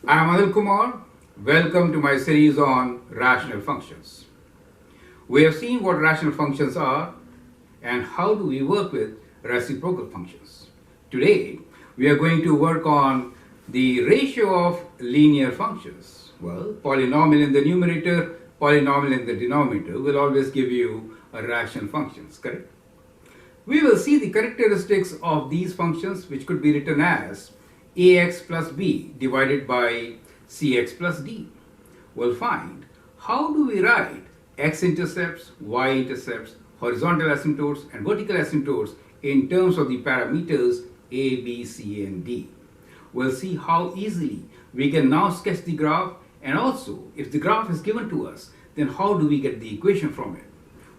I'm Anil Kumar. Welcome to my series on rational functions. We have seen what rational functions are and how do we work with reciprocal functions. Today, we are going to work on the ratio of linear functions. Well, polynomial in the numerator, polynomial in the denominator will always give you a rational functions, correct? We will see the characteristics of these functions, which could be written as ax plus b divided by cx plus d. We'll find how do we write x-intercepts, y-intercepts, horizontal asymptotes and vertical asymptotes in terms of the parameters a, b, c and d. We'll see how easily we can now sketch the graph, and also if the graph is given to us, then how do we get the equation from it.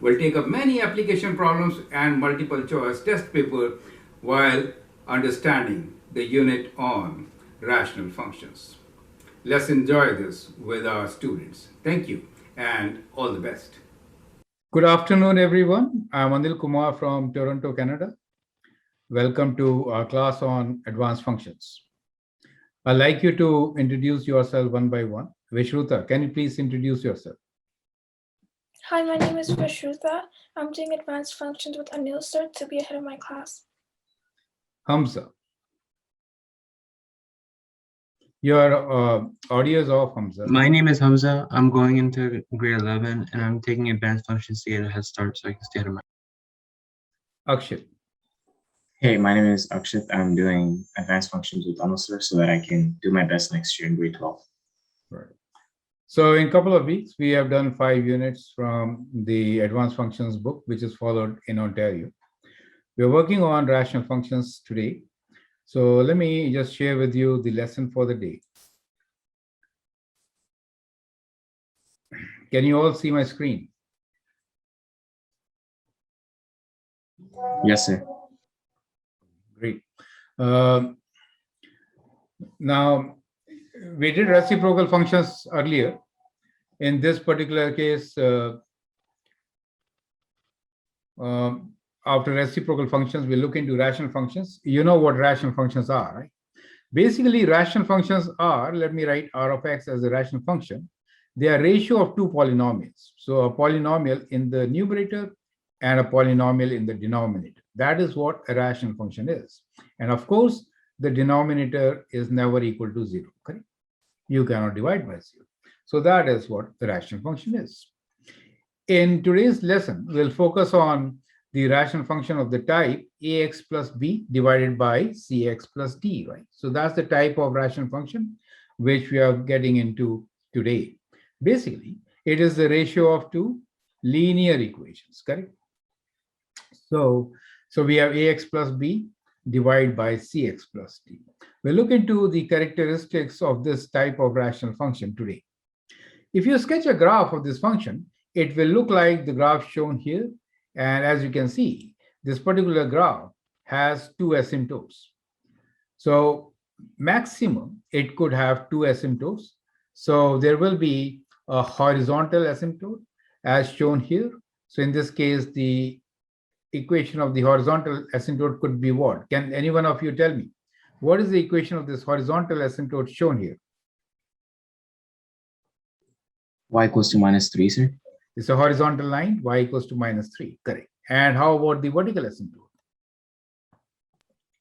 We'll take up many application problems and multiple choice test paper while understanding the unit on rational functions. Let's enjoy this with our students. Thank you and all the best. Good afternoon, everyone. I'm Anil Kumar from Toronto, Canada. Welcome to our class on advanced functions. I'd like you to introduce yourself one by one. Vishruta, can you please introduce yourself? Hi, my name is Vishrutha. I'm doing advanced functions with Anil sir to be ahead of my class. Hamza. Your audio is off, Hamza. My name is Hamza. I'm going into grade 11 and I'm taking advanced functions to get a head start so I can stay ahead of my. Akshay. Hey, my name is Akshit. I'm doing advanced functions with Anil sir so that I can do my best next year in grade 12. Right. So in a couple of weeks, we have done 5 units from the advanced functions book, which is followed in Ontario. We're working on rational functions today. So let me just share with you the lesson for the day. Can you all see my screen? Yes, sir. Great. Now, we did reciprocal functions earlier. In this particular case, after reciprocal functions, we look into rational functions. You know what rational functions are, right? Basically, rational functions are, let me write r of x as a rational function. They are ratio of two polynomials. So a polynomial in the numerator and a polynomial in the denominator. That is what a rational function is. And of course, the denominator is never equal to 0, correct? You cannot divide by 0. So that is what the rational function is. In today's lesson, we'll focus on the rational function of the type ax plus b divided by cx plus d, right? So that's the type of rational function which we are getting into today. Basically, it is the ratio of two linear equations, correct? So we have ax plus b divided by cx plus d. We'll look into the characteristics of this type of rational function today. If you sketch a graph of this function, it will look like the graph shown here. And as you can see, this particular graph has two asymptotes. So maximum, it could have two asymptotes. So there will be a horizontal asymptote as shown here. So in this case, the equation of the horizontal asymptote could be what? Can any one of you tell me? What is the equation of this horizontal asymptote shown here? Y equals to -3, sir. It's a horizontal line, y equals to -3, correct. And how about the vertical asymptote?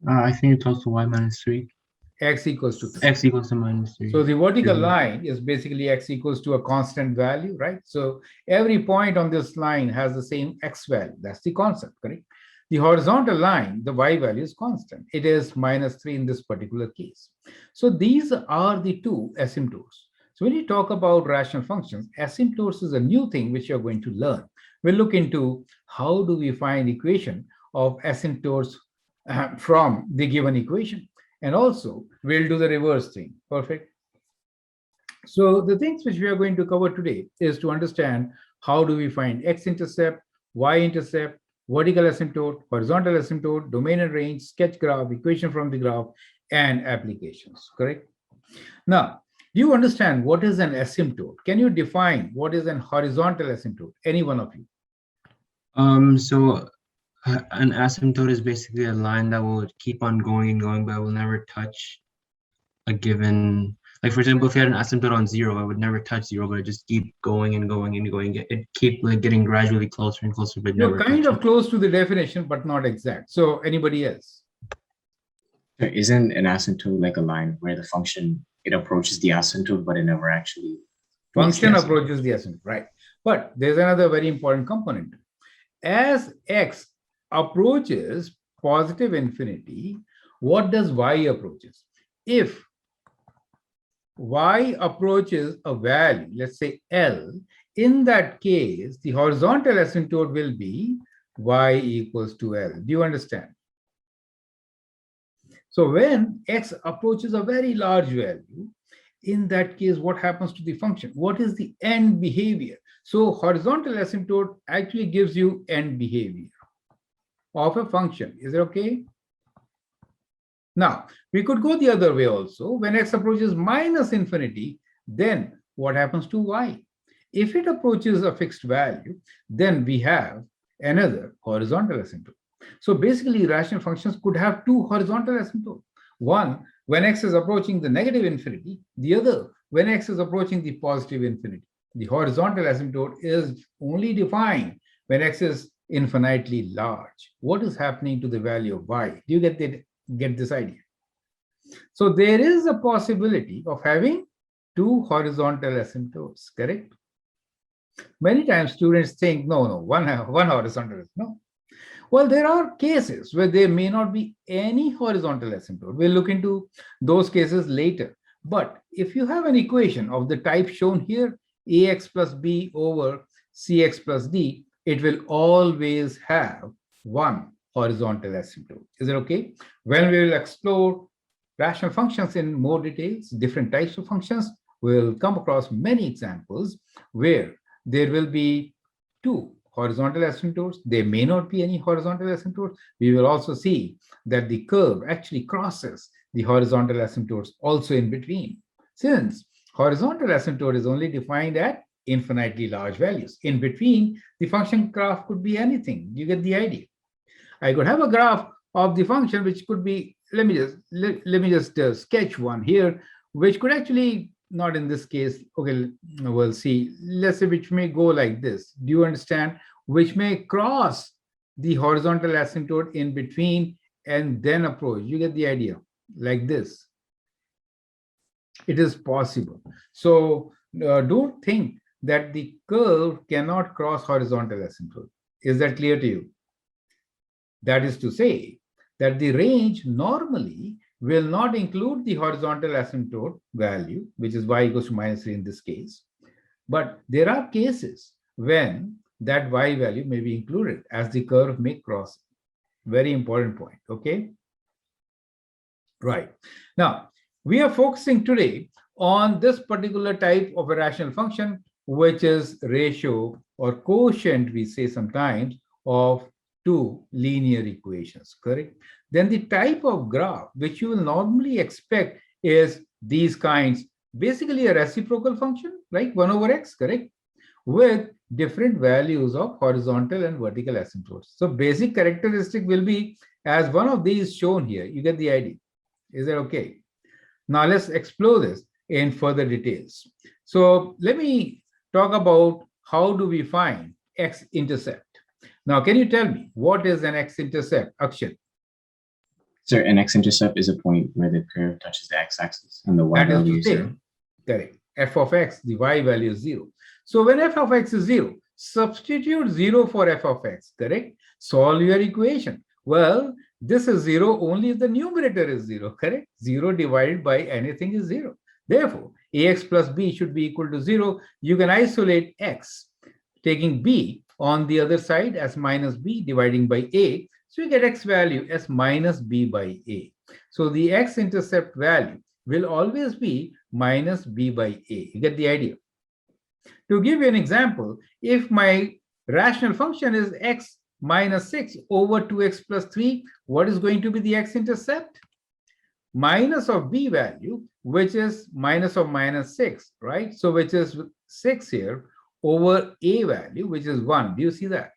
I think it's also y minus 3. X equals to 3. X equals to -3. So the vertical line is basically x equals to a constant value, right? So every point on this line has the same x value. That's the concept, correct? The horizontal line, the y value is constant. It is -3 in this particular case. So these are the two asymptotes. So when you talk about rational functions, asymptotes is a new thing which you're going to learn. We'll look into how do we find equation of asymptotes from the given equation. And also, we'll do the reverse thing. Perfect. So the things which we are going to cover today is to understand how do we find x-intercept, y-intercept, vertical asymptote, horizontal asymptote, domain and range, sketch graph, equation from the graph, and applications, correct? Now, do you understand what is an asymptote? Can you define what is an horizontal asymptote? Any one of you? So an asymptote is basically a line that will keep on going and going, but will never touch a given Like for example, if you had an asymptote on 0, I would never touch 0, but it just keep going and going and going. It keep like getting gradually closer and closer, but You're never kind touch of close to the definition, but not exact. So anybody else? Sir, isn't an asymptote like a line where the function, it approaches the asymptote, but it never actually meets the Function asymptote? approaches the asymptote, right? But there's another very important component. As x approaches positive infinity, what does y approaches? If y approaches a value, let's say L, in that case, the horizontal asymptote will be y equals to L. Do you understand? So when x approaches a very large value, in that case, what happens to the function? What is the end behavior? So horizontal asymptote actually gives you end behavior of a function. Is it okay? Now, we could go the other way also. When x approaches minus infinity, then what happens to y? If it approaches a fixed value, then we have another horizontal asymptote. So basically, rational functions could have two horizontal asymptotes. One, when x is approaching the negative infinity, the other, when x is approaching the positive infinity. The horizontal asymptote is only defined when x is infinitely large. What is happening to the value of y? Do you get this idea? So there is a possibility of having two horizontal asymptotes, correct? Many times students think, no, one horizontal, no. Well, there are cases where there may not be any horizontal asymptote. We'll look into those cases later. But if you have an equation of the type shown here, ax plus b over cx plus d, it will always have one horizontal asymptote. Is it okay? When we will explore rational functions in more details, different types of functions, we'll come across many examples where there will be two horizontal asymptotes. There may not be any horizontal asymptotes. We will also see that the curve actually crosses the horizontal asymptotes also in between. Since horizontal asymptote is only defined at infinitely large values. In between, the function graph could be anything. You get the idea. I could have a graph of the function which could be, let me just sketch one here, which could actually, not in this case, okay, we'll see, let's say which may go like this. Do you understand? Which may cross the horizontal asymptote in between and then approach. You get the idea, like this. It is possible. So don't think that the curve cannot cross horizontal asymptote. Is that clear to you? That is to say that the range normally will not include the horizontal asymptote value, which is y equals to minus 3 in this case. But there are cases when that y value may be included as the curve may cross. Very important point, okay? Right. Now, we are focusing today on this particular type of a rational function, which is ratio or quotient, we say sometimes, of two linear equations, correct? Then the type of graph which you will normally expect is these kinds, basically a reciprocal function, like 1 over x, correct? With different values of horizontal and vertical asymptotes. So basic characteristic will be as one of these shown here. You get the idea. Is that okay? Now let's explore this in further details. So let me talk about how do we find X intercept. Now, can you tell me what is an X intercept, Akshat? Sir, an X intercept is a point where the curve touches the x-axis and the y value is 0. Correct. F of x, the y value is 0. So when f of x is 0, substitute 0 for f of x, correct? Solve your equation. Well, this is 0 only if the numerator is 0, correct? 0 divided by anything is 0. Therefore, ax plus b should be equal to 0. You can isolate x, taking b on the other side as minus b dividing by a. So you get x value as minus b by a. So the x intercept value will always be minus b by a. You get the idea? To give you an example, if my rational function is x minus 6 over 2x plus 3, what is going to be the x intercept? Minus of b value, which is minus of minus 6, right? So which is 6 here over a value, which is 1. Do you see that?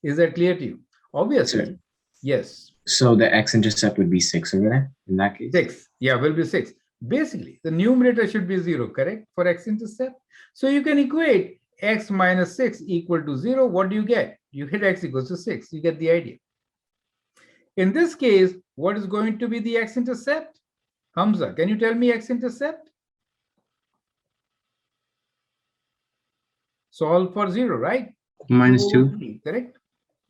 Is that clear to you? Obviously, Sir. Yes. So the x intercept would be 6 over there in that case? 6. Yeah, will be 6. Basically, the numerator should be 0, correct, for x-intercept. So you can equate x minus 6 equal to 0. What do you get? You get x equals to 6. You get the idea. In this case, what is going to be the x-intercept? Hamza, can you tell me x-intercept? Solve for 0, right? Minus 2. 3, correct?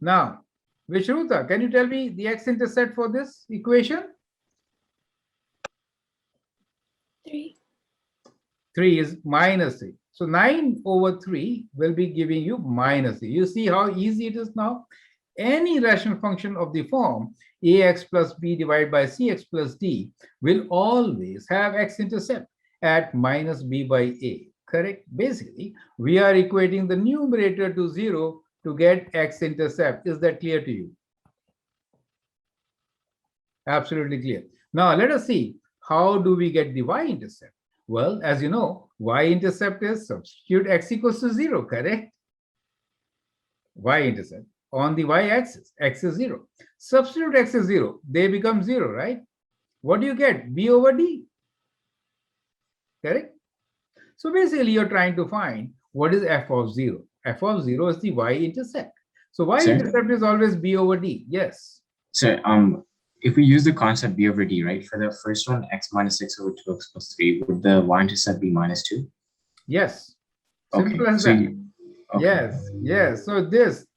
Now, Vishruta, can you tell me the x-intercept for this equation? 3. 3 is minus 3. So 9 over 3 will be giving you minus 3. You see how easy it is now? Any rational function of the form ax plus b divided by cx plus d will always have x-intercept at minus b by a. Correct? Basically, we are equating the numerator to 0 to get x-intercept. Is that clear to you? Absolutely clear. Now, let us see, how do we get the y-intercept? Well, as you know, y-intercept is substitute x equals to 0, correct? Y-intercept on the y-axis, x is 0. Substitute x is 0, they become 0, right? What do you get? B over d. Correct? So basically, you're trying to find what is f of 0. F of 0 is the y-intercept. So y-intercept is always b over d. Yes. So if we use the concept b over d, right, for the first one, x minus 6 over 2x plus 3, would the y-intercept be minus 2? Yes. Okay. Simple as So that. Yes. Yes. So this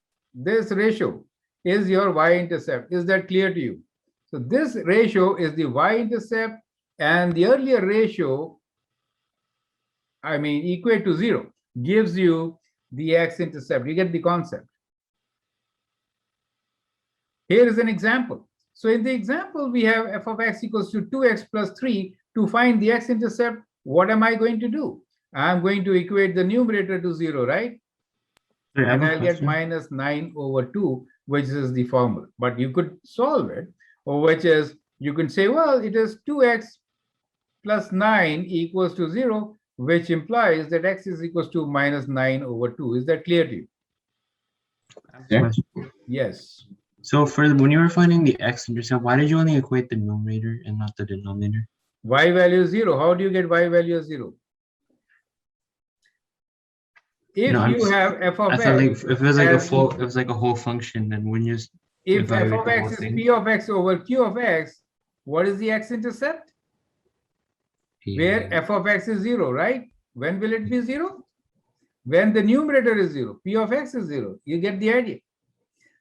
ratio is your y-intercept. Is that clear to you? So this ratio is the y-intercept, and the earlier ratio, equate to 0, gives you the x-intercept. You get the concept. Here is an example. So in the example, we have f of x equals to 2x plus 3. To find the x-intercept, what am I going to do? I'm going to equate the numerator to 0, right? And I'll get minus 9 over 2, which is the formula. But you could solve it, or which is, you can say, well, it is 2x plus 9 equals to 0, which implies that x is equals to minus 9 over 2. Is that clear to you? Yeah. Yes. So when you were finding the x-intercept, why did you only equate the numerator and not the denominator? Y value is 0. How do you get y value of 0? If you have f of I x, thought like if it was like a whole function, then when you if f of x is p of x over q of x, what is the x-intercept? Where f of x is 0, right? When will it be 0? When the numerator is 0, p of x is 0. You get the idea.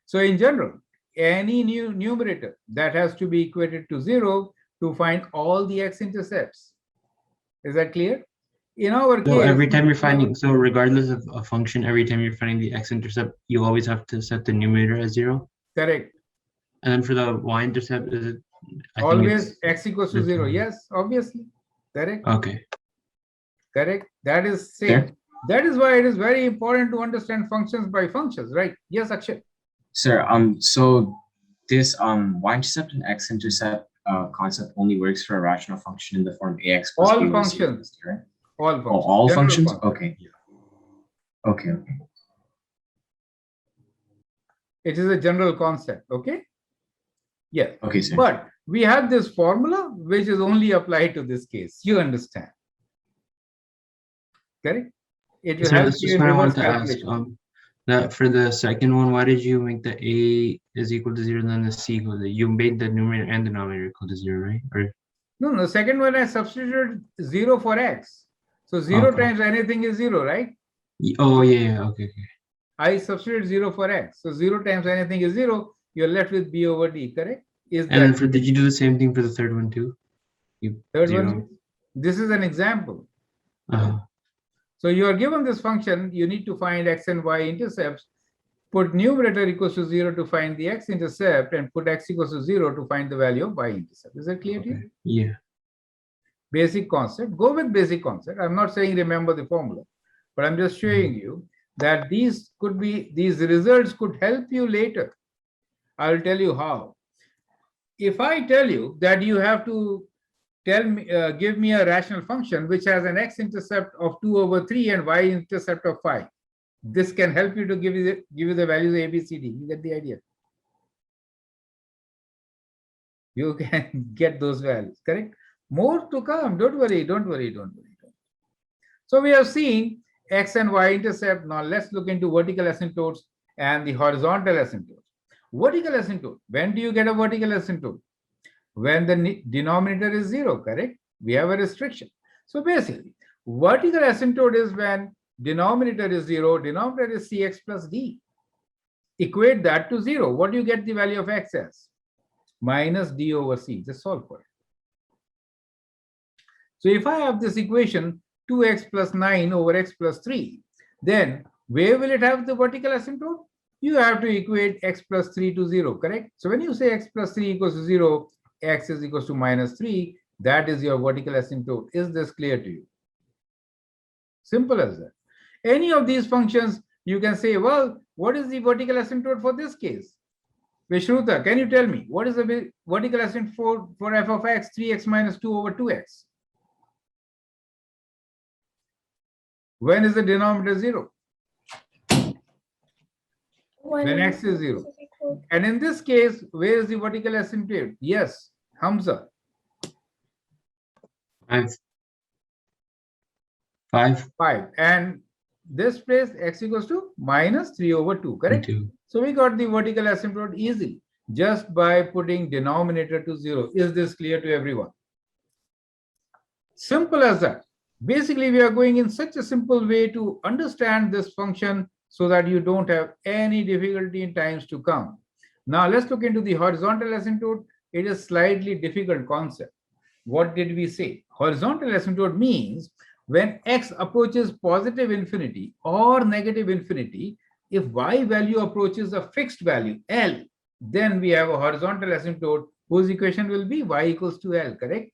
So in general, any new numerator that has to be equated to 0 to find all the x-intercepts. Is that clear? In our case, every time you're finding, so regardless of a function, every time you're finding the x-intercept, you always have to set the numerator as 0. Correct. And then for the y-intercept, is it always x equals to 0? Yes, obviously. Correct. Okay. Correct. That is safe. Yeah. That is why it is very important to understand functions by functions, right? Yes, Akshay. Sir, so this y-intercept and x-intercept concept only works for a rational function in the form ax plus all b functions, right? All functions. Oh, all General functions? function. Okay. Okay. It is a general concept, okay? Yeah. Okay, sir. But we have this formula which is only applied to this case. You understand? Correct? It will help you in reverse calculation. That for the second one, why did you make the a is equal to 0 and then the c equal to, you made the numerator and denominator equal to 0, right? Or no, the second one I substituted 0 for x. So 0 times anything is 0, right? Oh, yeah. Okay. I substituted 0 for x. So 0 times anything is 0. You're left with b over d, correct? And then did you do the same thing for the third one too? Third one, this is an example. So you are given this function, you need to find x and y intercepts, put numerator equals to 0 to find the x intercept, and put x equals to 0 to find the value of y intercept. Is that clear to you? Yeah. Basic concept. Go with basic concept. I'm not saying remember the formula, but I'm just showing you that these results could help you later. I'll tell you how. If I tell you that you have to give me a rational function which has an x-intercept of 2 over 3 and y-intercept of 5, this can help you to give you the values a, b, c, d. You get the idea. You can get those values, correct? More to come. Don't worry, don't worry, don't worry. So we have seen X and Y intercept. Now let's look into vertical asymptotes and the horizontal asymptotes. Vertical asymptote. When do you get a vertical asymptote? When the denominator is 0, correct? We have a restriction. So basically, vertical asymptote is when denominator is 0, denominator is Cx plus D. Equate that to 0. What do you get the value of X as? Minus D over C. Just solve for it. So if I have this equation 2x plus 9 over x plus 3, then where will it have the vertical asymptote? You have to equate x plus 3 to 0, correct? So when you say x plus 3 equals to 0, x is equals to minus 3, that is your vertical asymptote. Is this clear to you? Simple as that. Any of these functions, you can say, well, what is the vertical asymptote for this case? Vishruta, can you tell me, what is the vertical asymptote for f of x, 3x minus 2 over 2x? When is the denominator 0? When x is 0. And in this case, where is the vertical asymptote? Yes, Hamza. 5. And this place, x equals to minus 3 over 2, correct? 2. So we got the vertical asymptote easily just by putting denominator to 0. Is this clear to everyone? Simple as that. Basically, we are going in such a simple way to understand this function so that you don't have any difficulty in times to come. Now, let's look into the horizontal asymptote. It is slightly difficult concept. What did we say? Horizontal asymptote means when x approaches positive infinity or negative infinity, if y value approaches a fixed value, L, then we have a horizontal asymptote whose equation will be y equals to L, correct?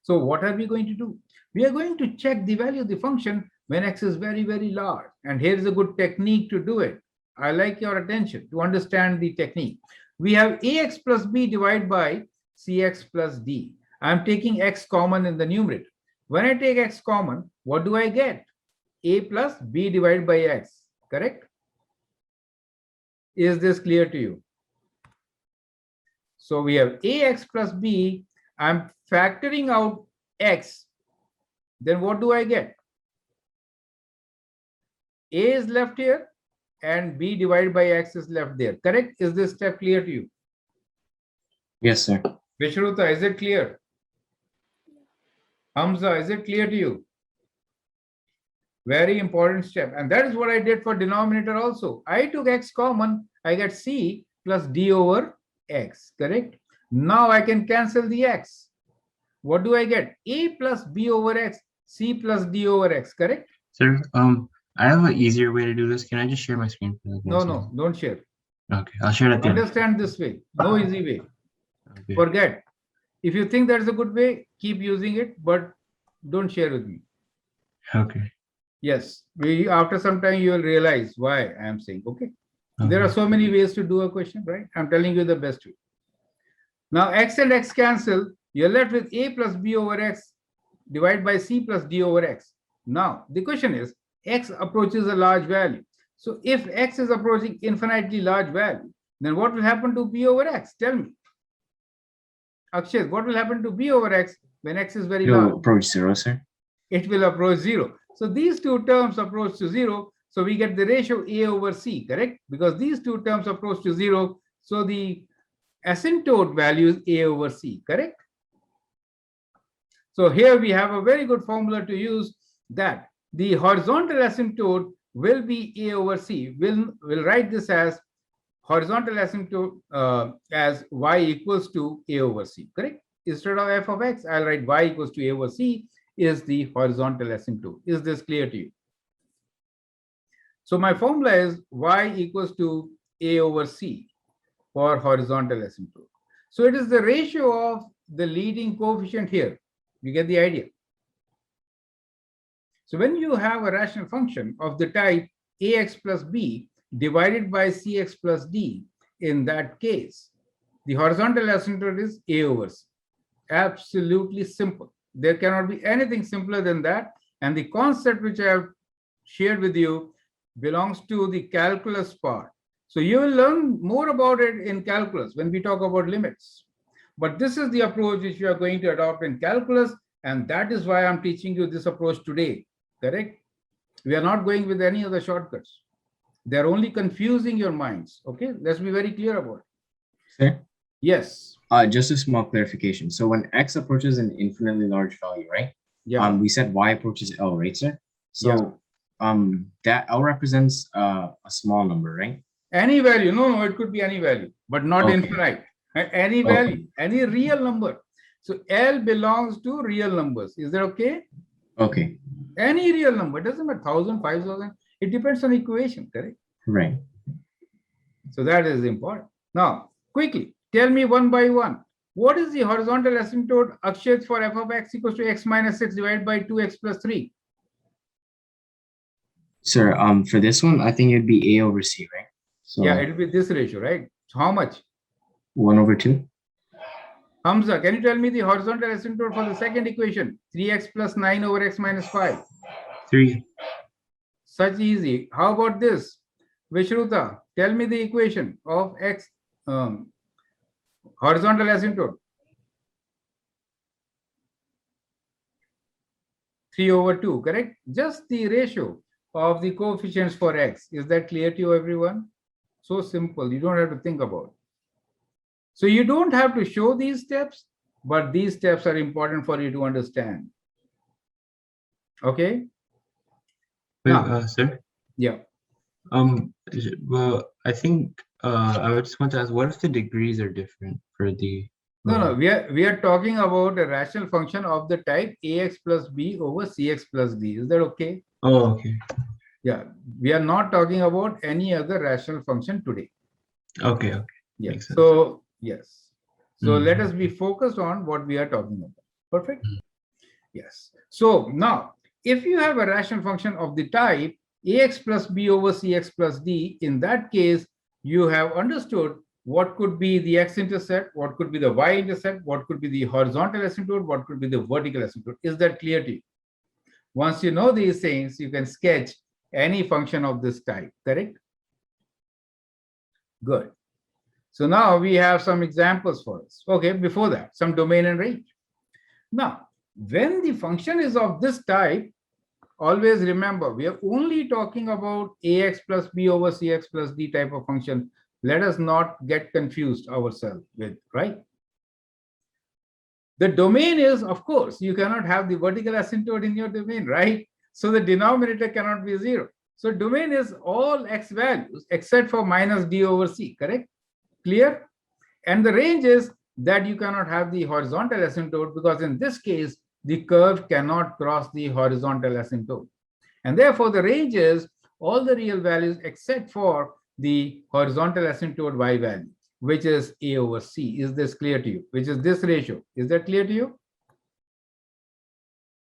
So what are we going to do? We are going to check the value of the function when x is very, very large. And here is a good technique to do it. I like your attention to understand the technique. We have ax plus b divided by cx plus d. I'm taking x common in the numerator. When I take x common, what do I get? A plus b divided by x, correct? Is this clear to you? So we have ax plus b. I'm factoring out x. Then what do I get? A is left here and b divided by x is left there, correct? Is this step clear to you? Yes, sir. Vishruta, is it clear? Hamza, is it clear to you? Very important step. And that is what I did for denominator also. I took x common, I get c plus d over x, correct? Now I can cancel the x. What do I get? A plus b over x, c plus d over x, correct? Sir, I have an easier way to do this. Can I just share my screen for like 1 second? No, don't share. Okay, I'll share it at the end. Understand this way. No easy way. Okay. Forget. If you think that's a good way, keep using it, but don't share with me. Okay. Yes, after some time you will realize why I am saying, okay. There are so many ways to do a question, right? I'm telling you the best way. Now x and x cancel, you're left with a plus b over x divided by c plus d over x. Now the question is, x approaches a large value. So if x is approaching infinitely large value, then what will happen to b over x? Tell me. Akshay, what will happen to b over x when x is very large? It'll approach 0, sir. It will approach 0. So these two terms approach to 0. So we get the ratio a over c, correct? Because these two terms approach to 0. So the asymptote value is a over c, correct? So here we have a very good formula to use, that the horizontal asymptote will be a over c. We'll write this as horizontal asymptote as y equals to a over c, correct? Instead of f of x, I'll write y equals to a over c is the horizontal asymptote. Is this clear to you? So my formula is y equals to a over c for horizontal asymptote. So it is the ratio of the leading coefficient here. You get the idea. So when you have a rational function of the type ax plus b divided by cx plus d, in that case, the horizontal asymptote is a over c. Absolutely simple. There cannot be anything simpler than that. And the concept which I have shared with you belongs to the calculus part. So you will learn more about it in calculus when we talk about limits. But this is the approach which we are going to adopt in calculus, and that is why I'm teaching you this approach today, correct? We are not going with any other shortcuts. They're only confusing your minds, okay? Let's be very clear about it. Sir? Yes. Just a small clarification. So when x approaches an infinitely large value, right? Yeah. We said y approaches L, right, sir? So that L represents a small number, right? Any value. No, it could be any value, but not infinite. Any value, any real number. So L belongs to real numbers. Is that okay? Okay. Any real number. It doesn't matter, 1,000, 5,000. It depends on equation, correct? Right. So that is important. Now, quickly, tell me one by one. What is the horizontal asymptote akshet for f of x equals to x minus 6 divided by 2x plus 3? Sir, for this one, I think it'd be A over C, right? So yeah, it'll be this ratio, right? So how much? 1/2. Hamza, can you tell me the horizontal asymptote for the second equation? 3x plus 9 over x minus 5. 3. Such easy. How about this? Vishruta, tell me the equation of x horizontal asymptote. 3/2, correct? Just the ratio of the coefficients for x. Is that clear to you, everyone? So simple. You don't have to think about it. So you don't have to show these steps, but these steps are important for you to understand. Okay? Wait, sir? Yeah. Well, I think I would just want to ask, what if the degrees are different for the No, we are talking about a rational function of the type ax plus b over cx plus d. Is that okay? Oh, okay. Yeah, we are not talking about any other rational function today. Okay. Yes. So yes. So let us be focused on what we are talking about. Perfect. Yes. So now, if you have a rational function of the type ax plus b over cx plus d, in that case, you have understood what could be the x-intercept, what could be the y-intercept, what could be the horizontal asymptote, what could be the vertical asymptote. Is that clear to you? Once you know these things, you can sketch any function of this type, correct? Good. So now we have some examples for us. Okay, before that, some domain and range. Now, when the function is of this type, always remember, we are only talking about ax plus b over cx plus d type of function. Let us not get confused ourselves with, right? The domain is, of course, you cannot have the vertical asymptote in your domain, right? So the denominator cannot be 0. So domain is all x values except for minus d over c, correct? Clear? And the range is that you cannot have the horizontal asymptote because in this case, the curve cannot cross the horizontal asymptote. And therefore, the range is all the real values except for the horizontal asymptote y value, which is a over c. Is this clear to you? Which is this ratio. Is that clear to you?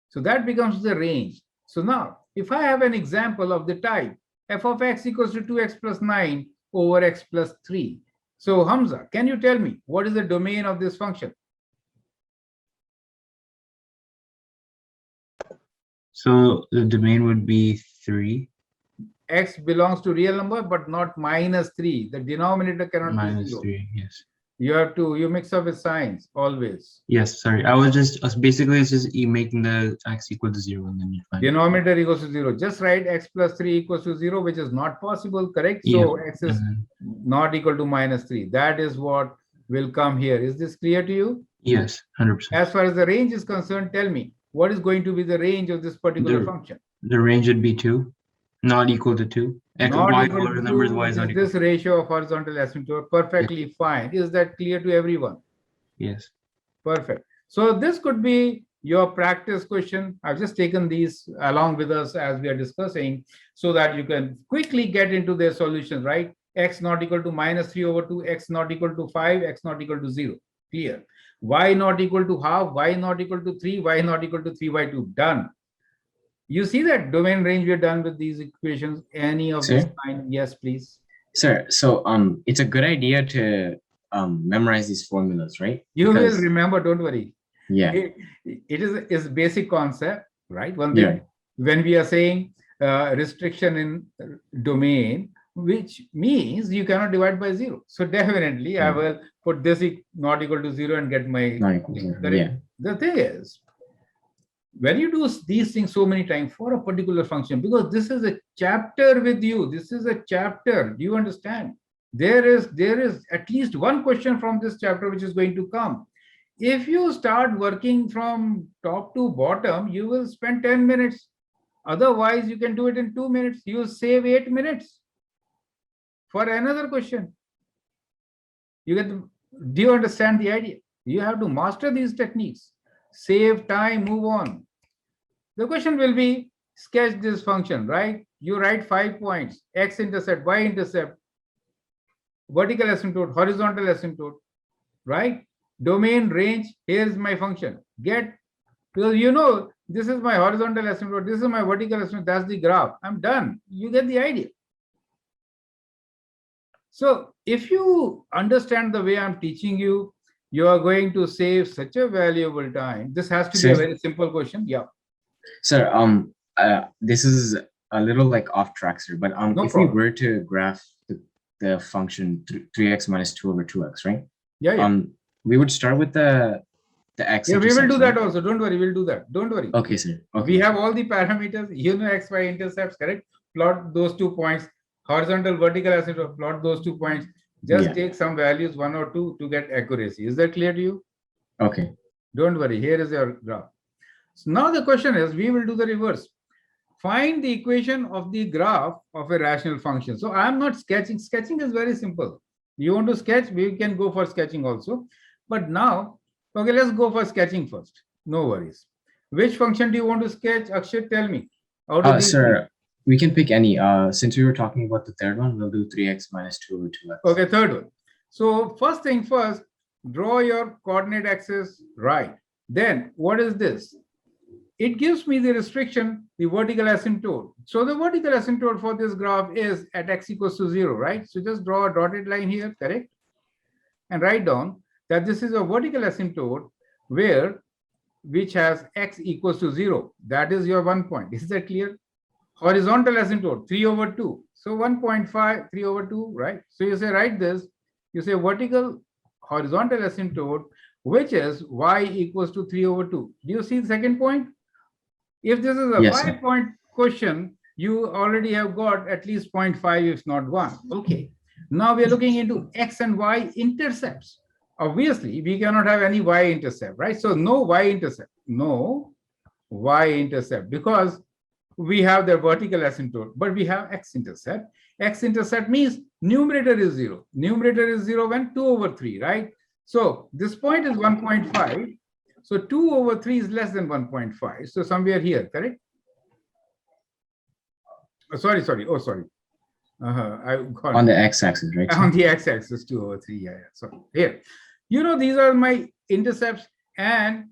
So that becomes the range. So now, if I have an example of the type f of x equals to 2x plus 9 over x plus 3. So Hamza, can you tell me what is the domain of this function? So the domain would be 3. X belongs to real number, but not minus 3. The denominator cannot be 0. 3, yes. You mix up with signs always. Yes, sorry. I was just basically it's just making the x equal to 0 and then you find denominator equals to 0. Just write x plus 3 equals to 0, which is not possible, correct? So x is not equal to minus 3. That is what will come here. Is this clear to you? Yes, 100%. As far as the range is concerned, tell me, what is going to be the range of this particular function? The range would be 2, not equal to 2. Not equal to 2, this ratio of horizontal asymptote, perfectly fine. Is that clear to everyone? Yes. Perfect. So this could be your practice question. I've just taken these along with us as we are discussing so that you can quickly get into their solutions, right? X not equal to minus 3/2, x not equal to 5, x not equal to 0. Clear. Y not equal to half, y not equal to 3, y not equal to 3/2. Done. You see that domain range we're done with these equations. Any of this kind? Yes, please. Sir, so it's a good idea to memorize these formulas, right? You will remember, don't worry. Yeah. It is basic concept, right? One thing, when we are saying restriction in domain, which means you cannot divide by 0. So definitely I will put this not equal to 0 and get my thing. Yeah. The thing is, when you do these things so many times for a particular function, because this is a chapter with you, this is a chapter, do you understand? There is at least one question from this chapter which is going to come. If you start working from top to bottom, you will spend 10 minutes. Otherwise, you can do it in 2 minutes. You save 8 minutes for another question. Do you understand the idea? You have to master these techniques. Save time, move on. The question will be, sketch this function, right? You write 5 points, X intercept, Y intercept, vertical asymptote, horizontal asymptote, right? Domain, range, here's my function. Because you know, this is my horizontal asymptote, this is my vertical asymptote, that's the graph. I'm done. You get the idea. So if you understand the way I'm teaching you, you are going to save such a valuable time. This has to be a very simple question. Yeah. Sir, this is a little like off track, sir, but if we were to graph the function 3x minus 2 over 2x, right? Yeah. We would start with the x. Yeah, we will do that also. Don't worry, we'll do that. Don't worry. Okay, sir. Okay. We have all the parameters. You know x, y intercepts, correct? Plot those 2 points. Horizontal, vertical asymptote, plot those 2 points. Just take some values, 1 or 2, to get accuracy. Is that clear to you? Okay. Don't worry. Here is your graph. So now the question is, we will do the reverse. Find the equation of the graph of a rational function. So I am not sketching. Sketching is very simple. You want to sketch, we can go for sketching also. But now, okay, let's go for sketching first. No worries. Which function do you want to sketch? Akshay, tell me. Sir, we can pick any. Since we were talking about the third one, we'll do 3x minus 2 over 2x. Okay, third one. So first thing first, draw your coordinate axis right. Then what is this? It gives me the restriction, the vertical asymptote. So the vertical asymptote for this graph is at x equals to 0, right? So just draw a dotted line here, correct? And write down that this is a vertical asymptote which has x equals to 0. That is your 1 point. Is that clear? Horizontal asymptote, 3 over 2. So 1.5, 3 over 2, right? So you say, write this. You say vertical horizontal asymptote, which is y equals to 3 over 2. Do you see the second point? If this is a 5-point question, you already have got at least 0.5, if not 1. Okay. Now we are looking into x and y intercepts. Obviously, we cannot have any y intercept, right? So no y intercept. No y intercept, because we have the vertical asymptote, but we have x intercept. X intercept means numerator is 0. Numerator is 0 when 2 over 3, right? So this point is 1.5. So 2 over 3 is less than 1.5. So somewhere here, correct? Sorry. Oh, sorry. I got on the x-axis, right? On the x-axis, 2 over 3. Yeah. Sorry. Here. You know, these are my intercepts. And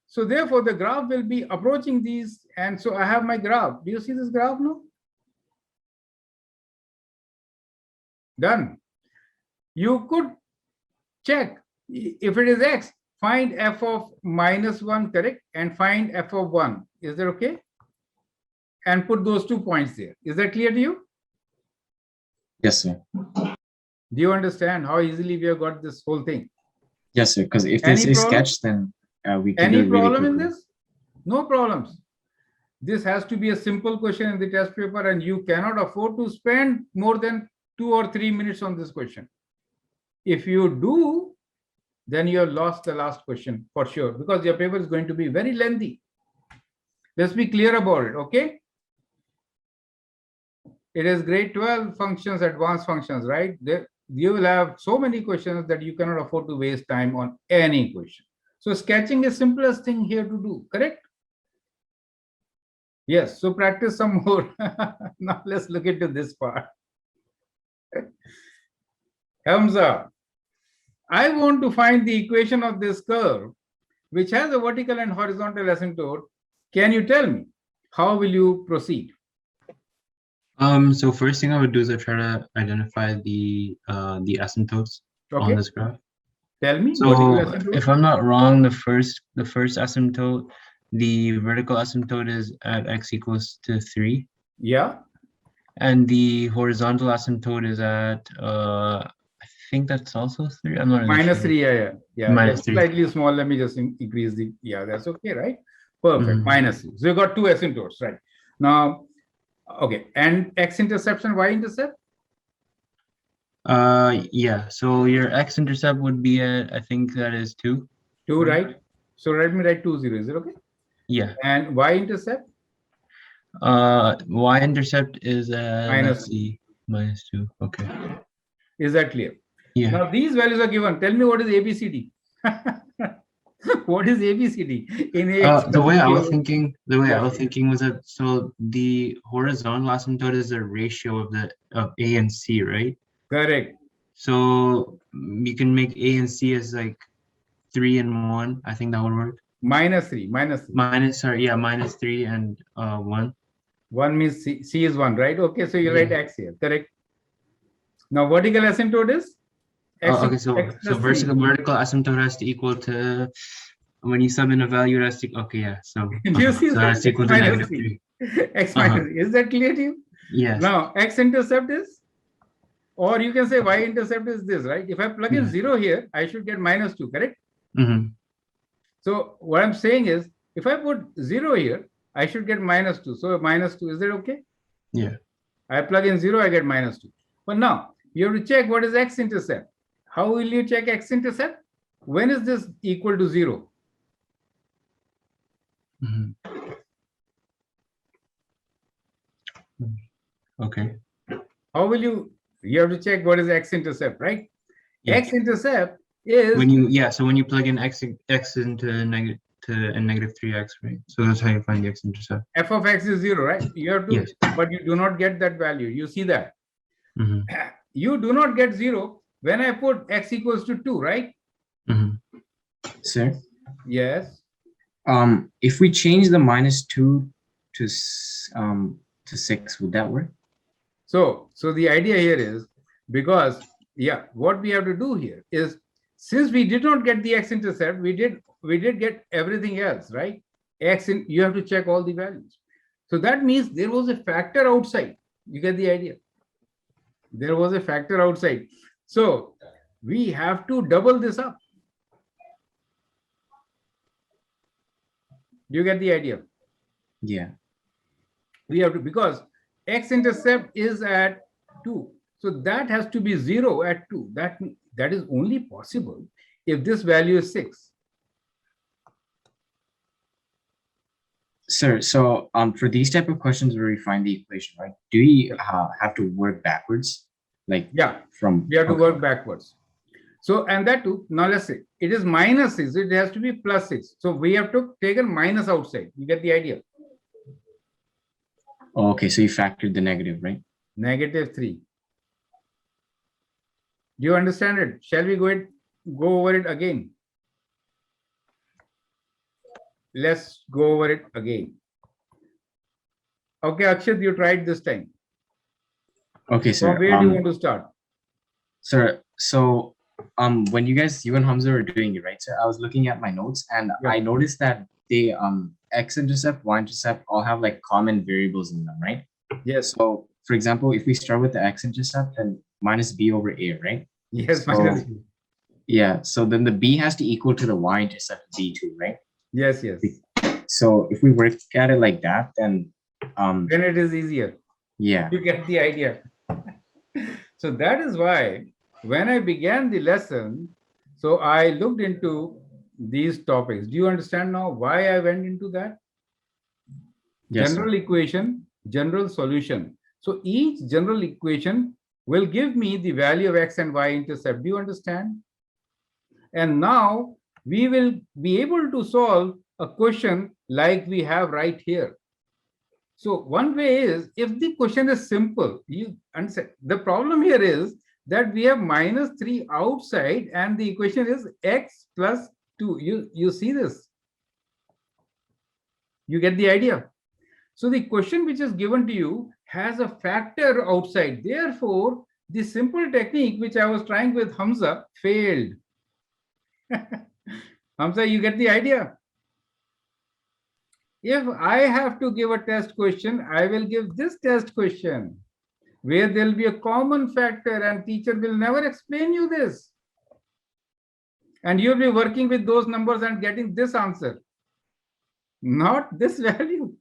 so therefore, the graph will be approaching these. And so I have my graph. Do you see this graph now? Done. You could check if it is x. Find f of -1, correct? And find f of 1. Is that okay? And put those 2 points there. Is that clear to you? Yes, sir. Do you understand how easily we have got this whole thing? Yes, sir. Because if this is sketched, then we can do it really quickly. Any problem in this? No problems. This has to be a simple question in the test paper, and you cannot afford to spend more than 2 or 3 minutes on this question. If you do, then you have lost the last question for sure, because your paper is going to be very lengthy. Let's be clear about it, okay? It is grade 12 functions, advanced functions, right? You will have so many questions that you cannot afford to waste time on any question. So sketching is simplest thing here to do, correct? Yes, so practice some more. Now let's look into this part. Hamza, I want to find the equation of this curve, which has a vertical and horizontal asymptote. Can you tell me, how will you proceed? So first thing I would do is I try to identify the asymptotes on this graph. Tell me. So if I'm not wrong, the first asymptote, the vertical asymptote is at x equals to 3. Yeah. And the horizontal asymptote is at, I think that's also 3. I'm not really Minus sure. 3, yeah. Minus Just 3. slightly small. Let me just increase the, that's okay, right? Perfect. Mhm. Minus 3. So you got two asymptotes, right? Now, okay. And X intercept and Y intercept? Yeah. So your X intercept would be at, I think that is 2. 2, right? So let me write 2, 0. Is it okay? Yeah. And Y intercept? Y intercept is Minus let's see, -2. Okay. Is that clear? Yeah. Now these values are given. Tell me what is ABCD? What is ABCD in AX? The way I was thinking Yeah. was that, so the horizontal asymptote is a ratio of A and C, right? Correct. So you can make A and C as like 3 and 1. I think that would work. -3. -3 and 1. 1 means C is 1, right? Okay, so you write Yeah. X here. Correct. Now vertical asymptote is X. Okay, so X plus vertical asymptote has to equal to, when you sub in a value, it has to, okay, yeah. So, Do you see so that? that's equal to -3. -3. X minus 3. Is that clear to you? Yes. Now X intercept is, or you can say Y intercept is this, right? If I plug in 0 here, I should get -2, correct? Mm-hmm. So what I'm saying is, if I put 0 here, I should get -2. So -2, is that okay? Yeah. I plug in 0, I get -2. But now you have to check what is X intercept. How will you check X intercept? When is this equal to 0? Mm-hmm. Okay. How will you have to check what is X intercept, right? Yeah. X intercept is when you so when you plug in x into -3x, right? So that's how you find the X intercept. f of x is 0, right? You have to, yes. But you do not get that value. You see that? Mm-hmm. You do not get 0 when I put x equals to 2, right? Mm-hmm. Sir? Yes. If we change the -2 to 6, would that work? So the idea here is, because what we have to do here is, since we did not get the X intercept, we did get everything else, right? You have to check all the values. So that means there was a factor outside. You get the idea? There was a factor outside. So we have to double this up. Do you get the idea? Yeah. We have to, because X intercept is at 2. So that has to be 0 at 2. That is only possible if this value is 6. Sir, so for these type of questions where we find the equation, right, do we have to work backwards? Like, we have to work backwards. So, and that too, now let's say it is -6, it has to be +6. So we have to take a minus outside. You get the idea? Oh, okay, so you factored the negative, right? -3. Do you understand it? Shall we go over it again? Let's go over it again. Okay, Akshat, you tried this time. Okay, sir. From where do you want to start? Sir, so when you and Hamza were doing it, right? So I was looking at my notes and I noticed that the X intercept, Y intercept all have like common variables in them, right? Yes. So for example, if we start with the X intercept, then minus B over A, right? Yes, so, minus B. Yeah, so then the B has to equal to the Y intercept B2, right? Yes, yes. So if we work at it like that, then it is easier. Yeah. You get the idea. So that is why when I began the lesson, so I looked into these topics. Do you understand now why I went into that? Yes, general equation, general solution. So each general equation will give me the value of X and Y intercept. Do you understand? And now we will be able to solve a question like we have right here. So one way is, if the question is simple, you understand. The problem here is that we have -3 outside and the equation is X plus 2. You see this? You get the idea? So the question which is given to you has a factor outside. Therefore, the simple technique which I was trying with Hamza failed. Hamza, you get the idea? If I have to give a test question, I will give this test question. where there'll be a common factor and teacher will never explain you this. And you'll be working with those numbers and getting this answer, not this value.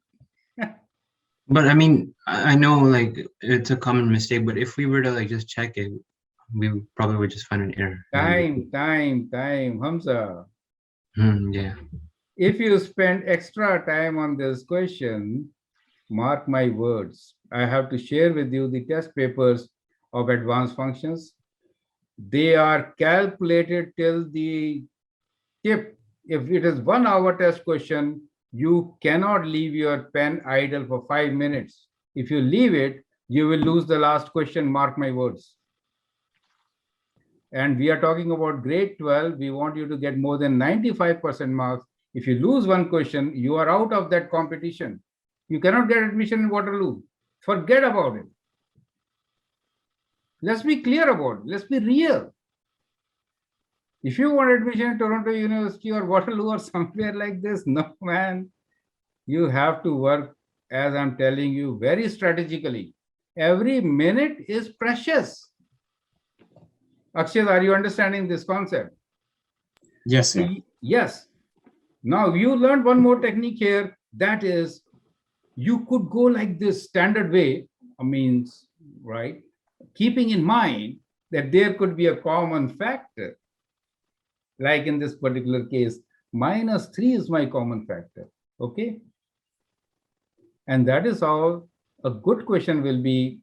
But I mean, I know like it's a common mistake, but if we were to like just check it, we probably would just find an error. Time, Hamza. Yeah. If you spend extra time on this question, mark my words, I have to share with you the test papers of advanced functions. They are calculated till the tip. If it is 1 hour test question, you cannot leave your pen idle for 5 minutes. If you leave it, you will lose the last question, mark my words. And we are talking about grade 12. We want you to get more than 95% marks. If you lose one question, you are out of that competition. You cannot get admission in Waterloo. Forget about it. Let's be clear about it. Let's be real. If you want admission in Toronto University or Waterloo or somewhere like this, no, man. You have to work, as I'm telling you, very strategically. Every minute is precious. Akshay, are you understanding this concept? Yes, sir. Yes. Now you learned one more technique here. That is, you could go like this standard way, means, right? Keeping in mind that there could be a common factor. Like in this particular case, -3 is my common factor. Okay. And that is how a good question will be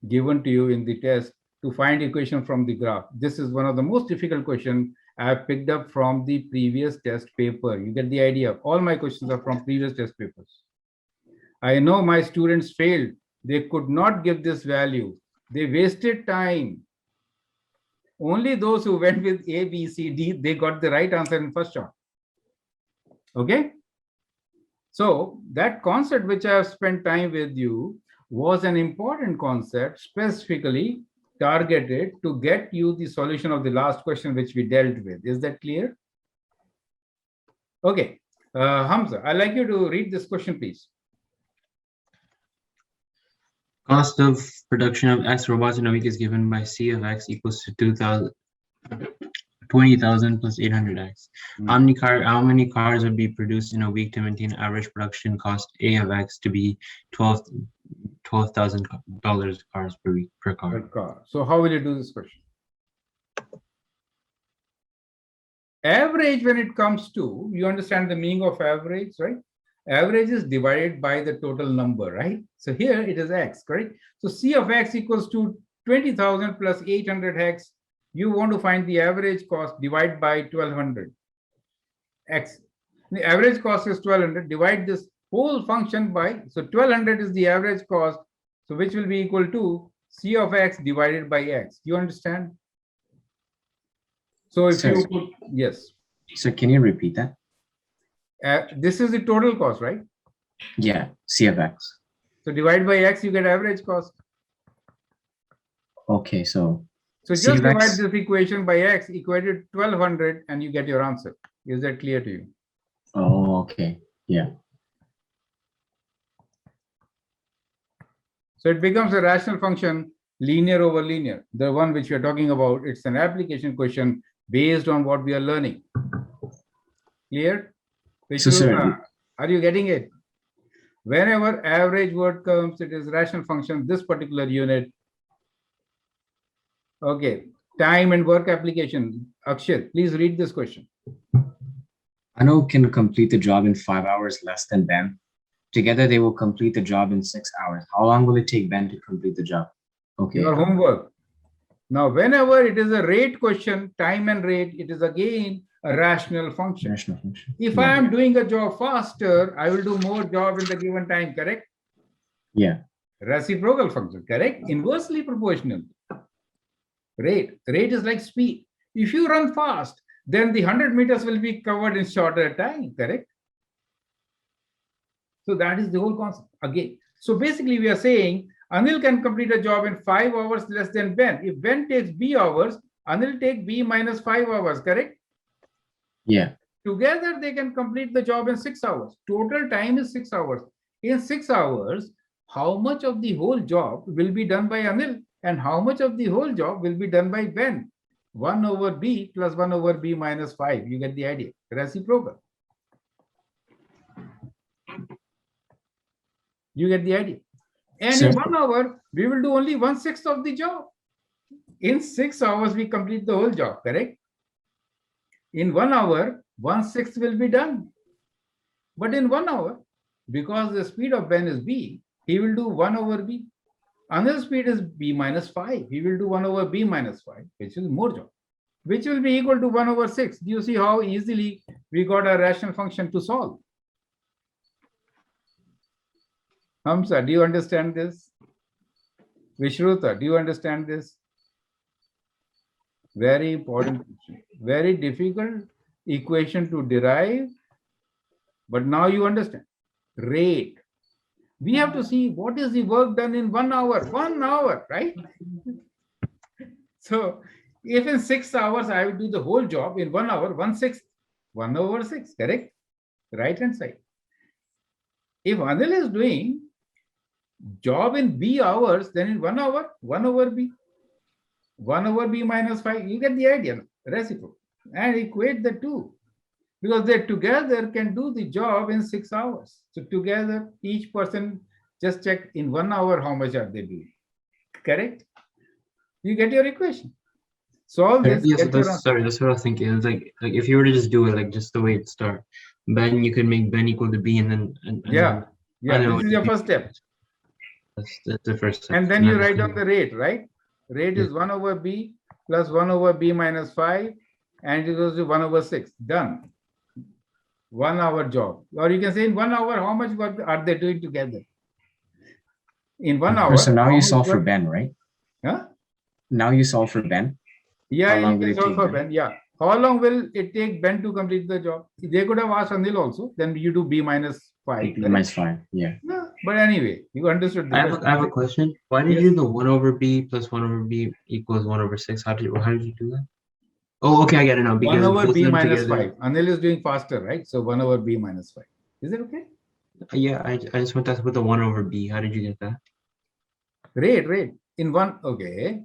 given to you in the test to find equation from the graph. This is one of the most difficult questions I have picked up from the previous test paper. You get the idea. All my questions are from previous test papers. I know my students failed. They could not give this value. They wasted time. Only those who went with A, B, C, D, they got the right answer in first shot. Okay? So that concept which I have spent time with you was an important concept, specifically targeted to get you the solution of the last question which we dealt with. Is that clear? Okay. Hamza, I'd like you to read this question, please. Cost of production of X robots in a week is given by C of X equals to 20,000 plus 800X. How many cars would be produced in a week to maintain average production cost A of X to be $12,000 cars per week per car? So how will you do this question? Average, when it comes to, you understand the meaning of average, right? Average is divided by the total number, right? So here it is X, correct? So C of X equals to 20,000 plus 800X. You want to find the average cost, divide by 1200. X. The average cost is 1200. Divide this whole function by, so 1200 is the average cost. So which will be equal to C of X divided by X. You understand? So if you put, yes. So can you repeat that? This is the total cost, right? Yeah, C of X. So divide by X, you get average cost. Okay, so just divide this equation by X, equated 1200, and you get your answer. Is that clear to you? Oh, okay. Yeah. So it becomes a rational function, linear over linear. The one which we are talking about, it's an application question based on what we are learning. Clear? So, sir, are you getting it? Whenever average word comes, it is rational function, this particular unit. Okay, time and work application. Akshay, please read this question. Anil can complete the job in 5 hours less than Ben. Together, they will complete the job in 6 hours. How long will it take Ben to complete the job? Okay. Your homework. Now, whenever it is a rate question, time and rate, it is again a rational function. If I am doing a job faster, I will do more job in the given time, correct? Yeah. Reciprocal function, correct? Inversely proportional. Rate is like speed. If you run fast, then the 100 meters will be covered in shorter time, correct? So that is the whole concept again. So basically we are saying Anil can complete a job in 5 hours less than Ben. If Ben takes B hours, Anil take B minus 5 hours, correct? Yeah. Together they can complete the job in 6 hours. Total time is 6 hours. In 6 hours, how much of the whole job will be done by Anil and how much of the whole job will be done by Ben. 1 over B plus 1 over B minus 5. You get the idea. Reciprocal. You get the idea. And in 1 hour, we will do only 1/6 of the job. In 6 hours, we complete the whole job, correct? In 1 hour, 1/6 will be done. But in 1 hour, because the speed of Ben is B, he will do 1 over B. Another speed is B minus 5. He will do 1 over B minus 5, which is more job, which will be equal to 1 over 6. Do you see how easily we got a rational function to solve? Hamza, do you understand this? Vishruta, do you understand this? Very important, very difficult equation to derive, but now you understand. Rate. We have to see what is the work done in 1 hour. 1 hour, right? So if in 6 hours I will do the whole job in 1 hour, 1/6, 1 over 6, correct? Right hand side. If Anil is doing job in B hours, then in 1 hour, 1 over B. 1 over B minus 5, you get the idea, reciprocal. And equate the two. Because they together can do the job in 6 hours. So together, each person just check in 1 hour how much are they doing. Correct? You get your equation. Solve this. Yes, sorry, that's what I was thinking. It's like if you were to just do it like just the way it starts, then you could make Ben equal to B and then yeah, this is your first step. That's the first step. And then you write down the rate, right? Rate is 1 over B plus 1 over B minus 5, and it goes to 1 over 6. Done. 1 hour job. Or you can say in 1 hour, how much work are they doing together? In 1 hour. So now you solve for Ben, right? Huh? Now you solve for Ben. Yeah, you can solve for Ben. Yeah. How long will it take Ben to complete the job? They could have asked Anil also. Then you do B minus 5. B minus 5. Yeah. But anyway, you understood. I have a question. Why did you do the 1 over B plus 1 over B equals 1 over 6? How did you do that? Oh, okay, I get it now. Because 1 over B minus 5. Anil is doing faster, right? So 1 over B minus 5. Is it okay? Yeah, I just want to ask about the 1 over B. How did you get that? Rate. In 1, okay.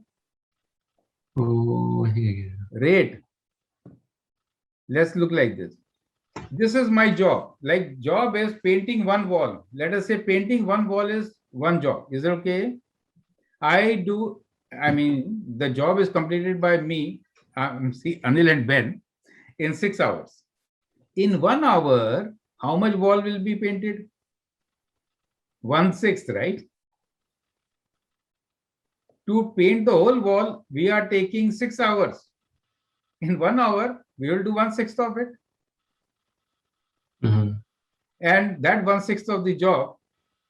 Oh, I think I get it. Rate. Let's look like this. This is my job. Like job is painting one wall. Let us say painting one wall is one job. Is it okay? The job is completed by me, Anil and Ben, in 6 hours. In 1 hour, how much wall will be painted? 1/6, right? To paint the whole wall, we are taking 6 hours. In 1 hour, we will do 1/6 of it. Mm-hmm. And that 1/6 of the job,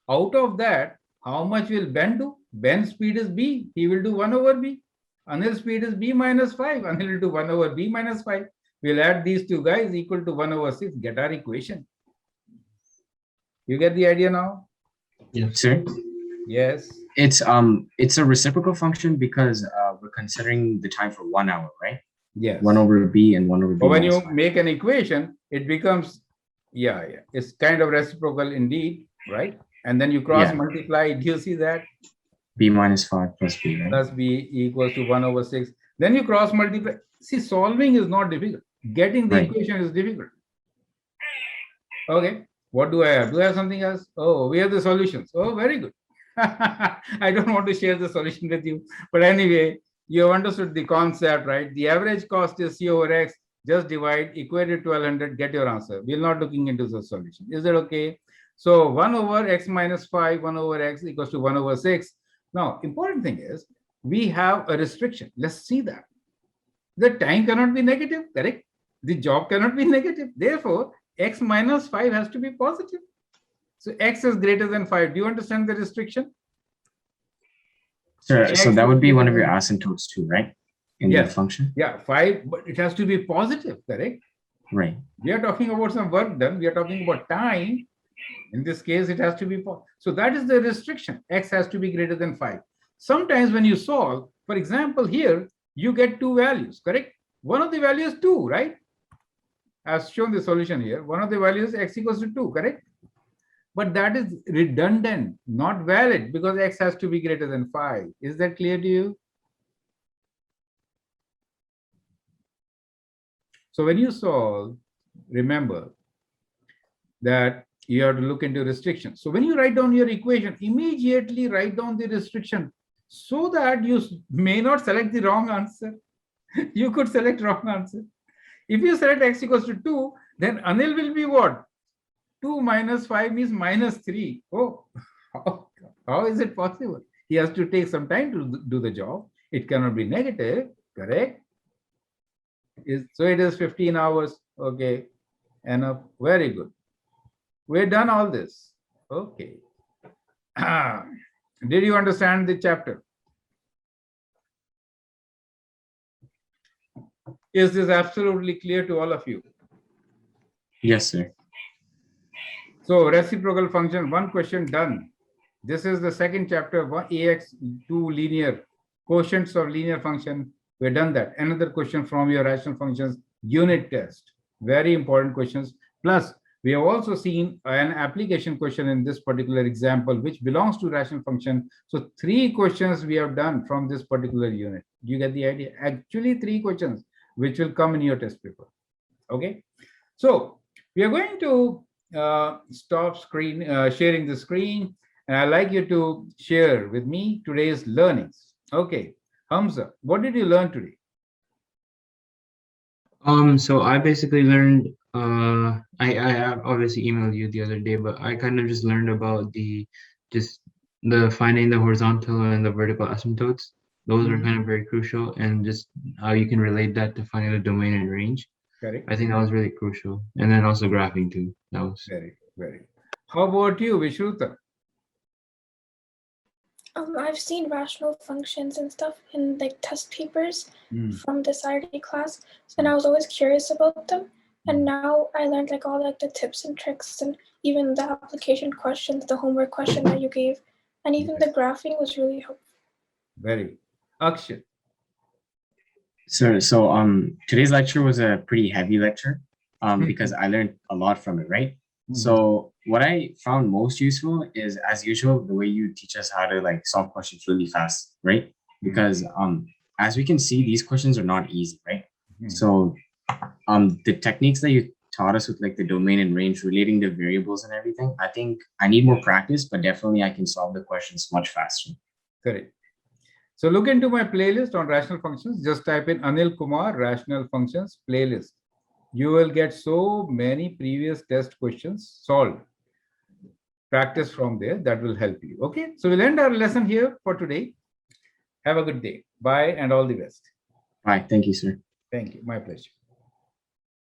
out of that, how much will Ben do? Ben's speed is B. He will do 1 over B. Anil's speed is B minus 5. Anil will do 1 over B minus 5. We'll add these two guys equal to 1 over 6. Get our equation. You get the idea now? Yes, sir. Yes. It's a reciprocal function because we're considering the time for 1 hour, right? Yes. 1 over B and 1 over B. But when you make an equation, it becomes, it's kind of reciprocal indeed, right? And then you cross multiply. Do you see that? B minus 5 plus B, right? Plus B equals to 1 over 6. Then you cross multiply. See, solving is not difficult. Getting the equation is difficult. Okay. What do I have? Do I have something else? Oh, we have the solutions. Oh, very good. I don't want to share the solution with you. But anyway, you have understood the concept, right? The average cost is C over X. Just divide, equate it to 1200, get your answer. We're not looking into the solution. Is that okay? So 1 over X minus 5, 1 over X equals to 1 over 6. Now, important thing is, we have a restriction. Let's see that. The time cannot be negative, correct? The job cannot be negative. Therefore, X minus 5 has to be positive. So X is greater than 5. Do you understand the restriction? Sir, so that would be one of your asymptotes too, right? In the function? Yeah, 5, but it has to be positive, correct? Right. We are talking about some work done. We are talking about time. In this case, it has to be positive. So that is the restriction. X has to be greater than 5. Sometimes when you solve, for example, here, you get two values, correct? One of the values is 2, right? I've shown the solution here. One of the values X equals to 2, correct? but that is redundant, not valid, because x has to be greater than 5. Is that clear to you? So when you solve, remember that you have to look into restrictions. So when you write down your equation, immediately write down the restriction so that you may not select the wrong answer. You could select wrong answer. If you select x equals to 2, then Anil will be what? 2 minus 5 means minus 3. Oh, how is it possible? He has to take some time to do the job. It cannot be negative, correct? So it is 15 hours. Okay, enough. Very good. We're done all this. Okay. Did you understand the chapter? Is this absolutely clear to all of you? Yes, sir. So reciprocal function, one question done. This is the second chapter, AX, 2 linear, quotients of linear function. We've done that. Another question from your rational functions unit test. Very important questions. Plus, we have also seen an application question in this particular example, which belongs to rational function. So 3 questions we have done from this particular unit. Do you get the idea? Actually, 3 questions, which will come in your test paper. Okay. So we are going to stop sharing the screen. And I'd like you to share with me today's learnings. Okay. Hamza, what did you learn today? So I basically learned, I obviously emailed you the other day, but I kind of just learned about the finding the horizontal and the vertical asymptotes. Those are kind of very crucial, and just how you can relate that to finding the domain and range. Correct. I think that was really crucial. And then also graphing too. That was very. How about you, Vishruta? I've seen rational functions and stuff in like test papers from this IRD class, and I was always curious about them. And now I learned like all like the tips and tricks, and even the application questions, the homework question that you gave, and even the graphing was really helpful. Very. Akshay. Sir, so today's lecture was a pretty heavy lecture because I learned a lot from it, right? So what I found most useful is, as usual, the way you teach us how to like solve questions really fast, right? Because as we can see, these questions are not easy, right? So the techniques that you taught us with like the domain and range, relating the variables and everything, I think I need more practice, but definitely I can solve the questions much faster. Correct. So look into my playlist on rational functions. Just type in Anil Kumar rational functions playlist. You will get so many previous test questions solved. Practice from there. That will help you. Okay. So we'll end our lesson here for today. Have a good day. Bye and all the best. Bye. Thank you, sir. Thank you. My pleasure.